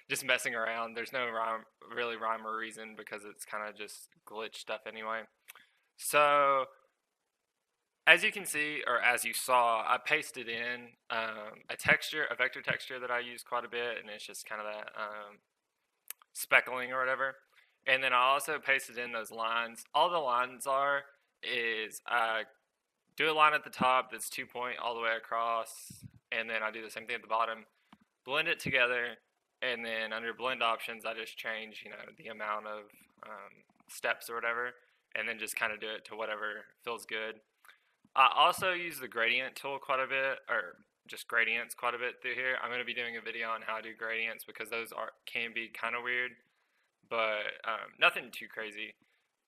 just messing around. There's no really rhyme or reason because it's kind of just glitch stuff anyway. So as you can see, or as you saw, I pasted in a vector texture that I use quite a bit, and it's just kind of that speckling or whatever. And then I also pasted in those lines. All the lines are is I do a line at the top that's 2 point all the way across, and then I do the same thing at the bottom, blend it together, and then under blend options, I just change, the amount of steps or whatever, and then just kind of do it to whatever feels good. I also use the gradient tool quite a bit, or just gradients quite a bit through here. I'm going to be doing a video on how to do gradients because those can be kind of weird, but nothing too crazy.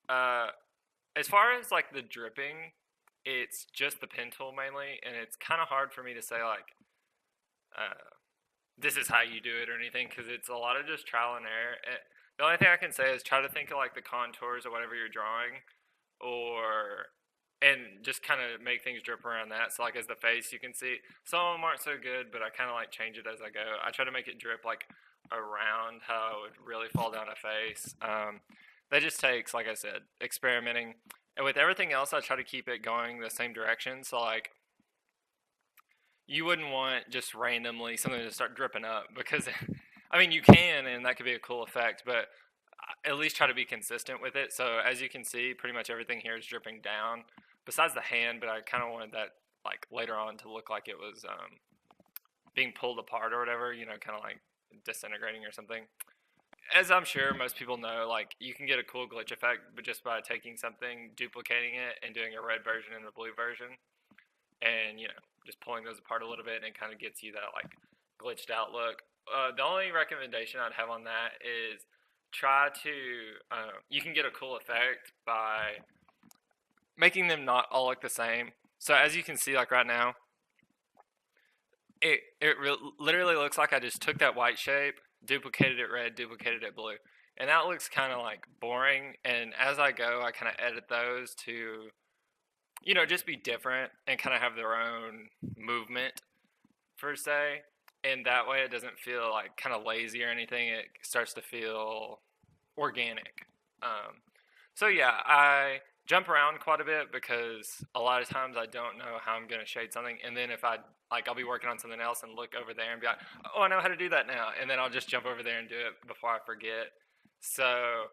As far as like the dripping, it's just the pen tool mainly, and it's kind of hard for me to say like this is how you do it or anything because it's a lot of just trial and error. The only thing I can say is try to think of like the contours or whatever you're drawing, and just kind of make things drip around that. So like as the face, you can see some of them aren't so good, but I kind of like change it as I go. I try to make it drip like around how it would really fall down a face. That just takes, like I said, experimenting. And with everything else, I try to keep it going the same direction. So like you wouldn't want just randomly something to start dripping up because I mean you can, and that could be a cool effect, but at least try to be consistent with it. So as you can see, pretty much everything here is dripping down besides the hand, but I kind of wanted that like later on to look like it was being pulled apart or whatever, kind of like disintegrating or something. As I'm sure most people know, like you can get a cool glitch effect, but just by taking something, duplicating it, and doing a red version and a blue version, and just pulling those apart a little bit, and it kind of gets you that like glitched out look. The only recommendation I'd have on that is try to you can get a cool effect by making them not all look the same. So as you can see, like right now, it literally looks like I just took that white shape, duplicated it red, duplicated it blue, and that looks kind of like boring. And as I go, I kind of edit those to just be different and kind of have their own movement per se, and that way it doesn't feel like kind of lazy or anything. It starts to feel organic. So yeah, I jump around quite a bit because a lot of times I don't know how I'm going to shade something, and then if I'll be working on something else and look over there and be like, oh, I know how to do that now, and then I'll just jump over there and do it before I forget. So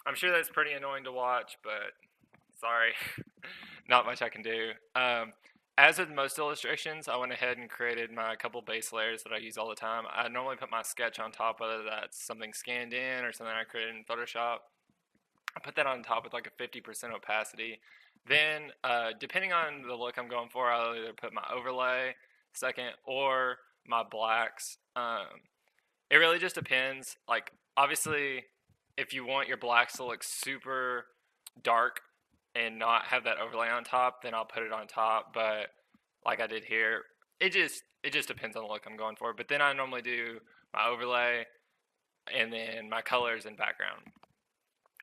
I'm sure that's pretty annoying to watch, but sorry, not much I can do. As with most illustrations, I went ahead and created my couple base layers that I use all the time. I normally put my sketch on top, whether that's something scanned in or something I created in Photoshop. I put that on top with like a 50% opacity. Then, depending on the look I'm going for, I'll either put my overlay second or my blacks. It really just depends. Like, obviously, if you want your blacks to look super dark and not have that overlay on top, then I'll put it on top. But like I did here, it just depends on the look I'm going for. But then I normally do my overlay and then my colors and background.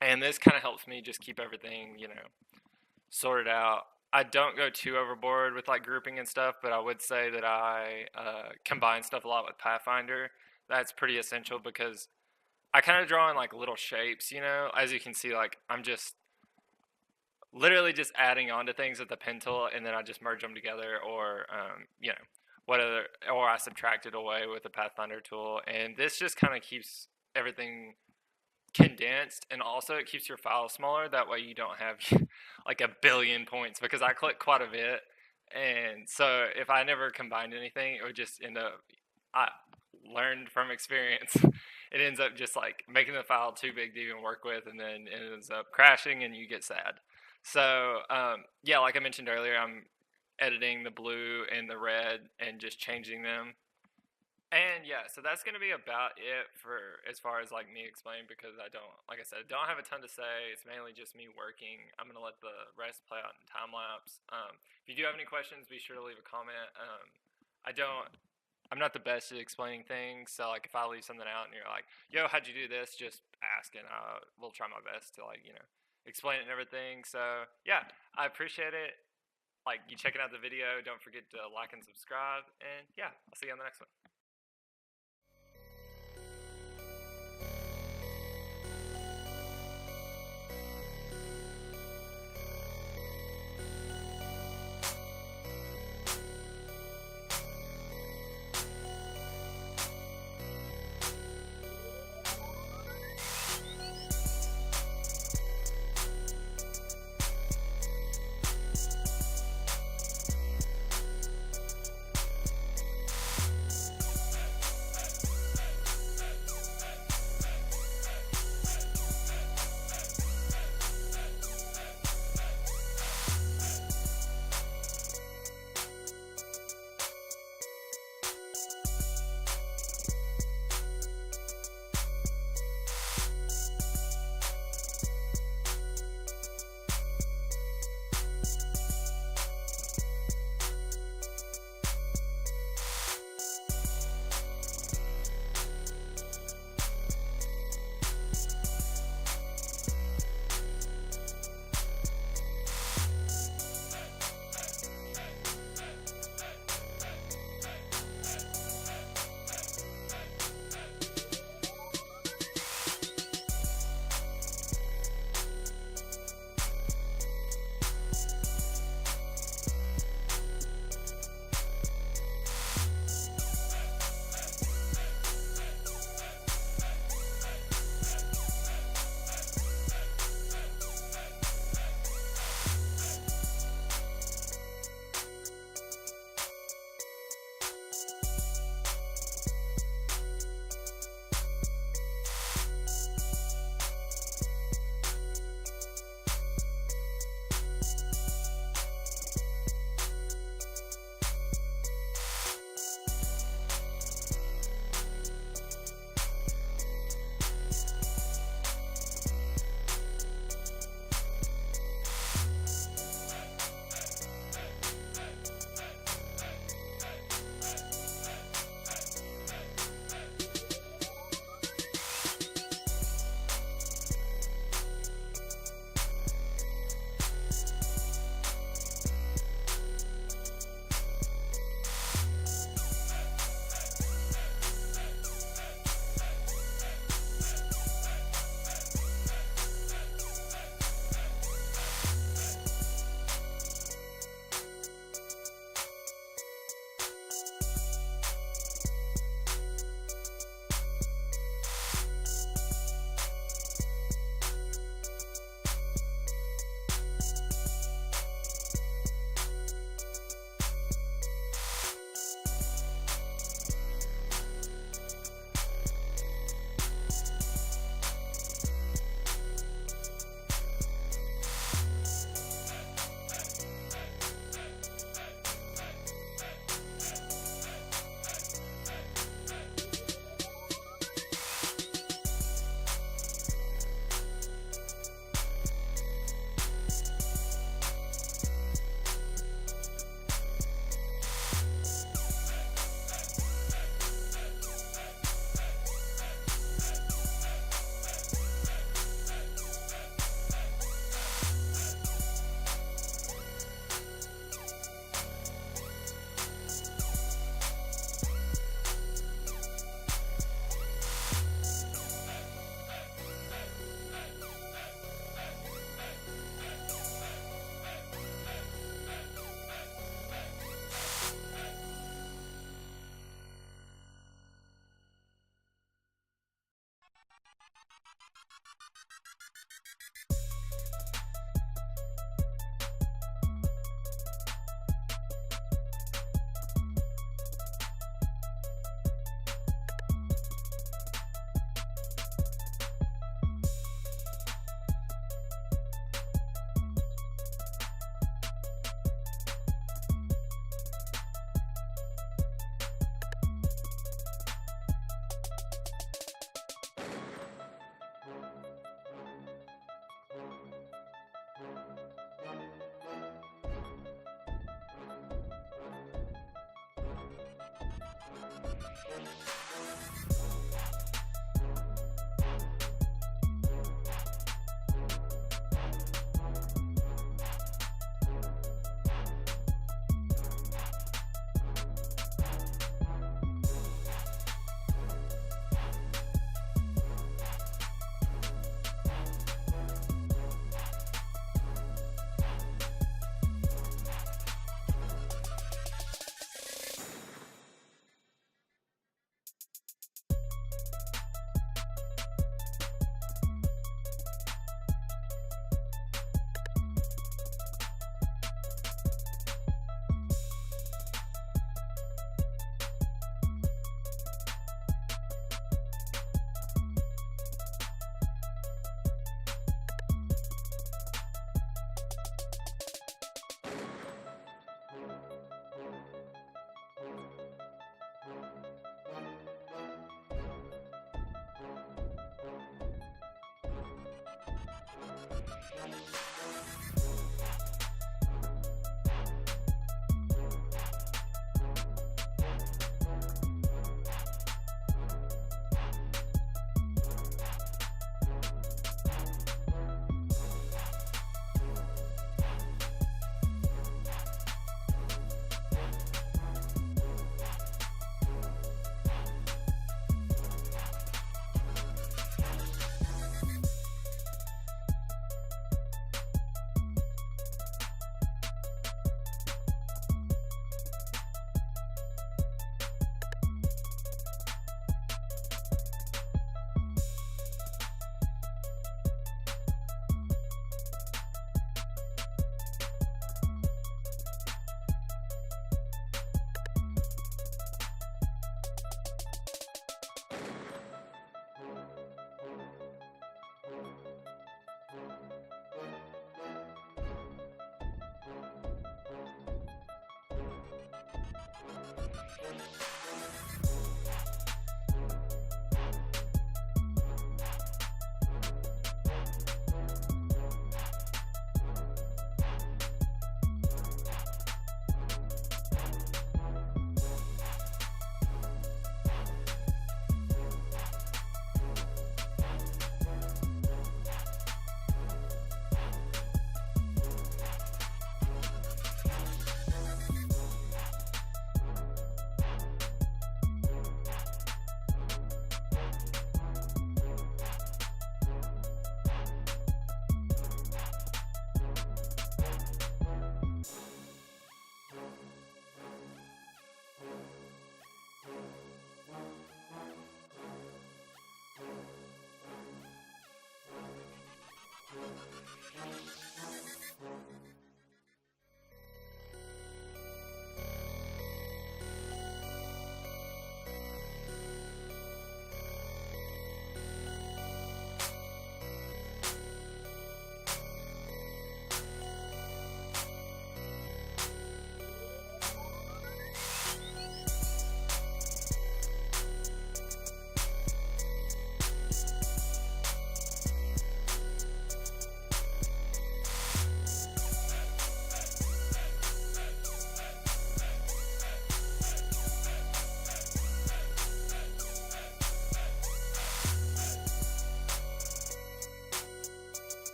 And this kind of helps me just keep everything, sorted out. I don't go too overboard with like grouping and stuff, but I would say that I combine stuff a lot with Pathfinder. That's pretty essential because I kind of draw in like little shapes, As you can see, like I'm just literally just adding on to things with the pen tool, and then I just merge them together, or or I subtract it away with the Pathfinder tool, and this just kind of keeps everything condensed, and also it keeps your file smaller. That way you don't have like a billion points, because I click quite a bit, and so if I never combined anything, it would just end up, I learned from experience, it ends up just like making the file too big to even work with, and then it ends up crashing and you get sad. So yeah, like I mentioned earlier, I'm editing the blue and the red and just changing them. And yeah, so that's going to be about it for as far as like me explaining, because like I said, don't have a ton to say. It's mainly just me working. I'm going to let the rest play out in time lapse. If you do have any questions, be sure to leave a comment. I'm not the best at explaining things, so like if I leave something out and you're like, yo, how'd you do this? Just ask, and we'll try my best to like, explain it and everything. So yeah, I appreciate it. Like you checking out the video. Don't forget to like and subscribe. And yeah, I'll see you on the next one.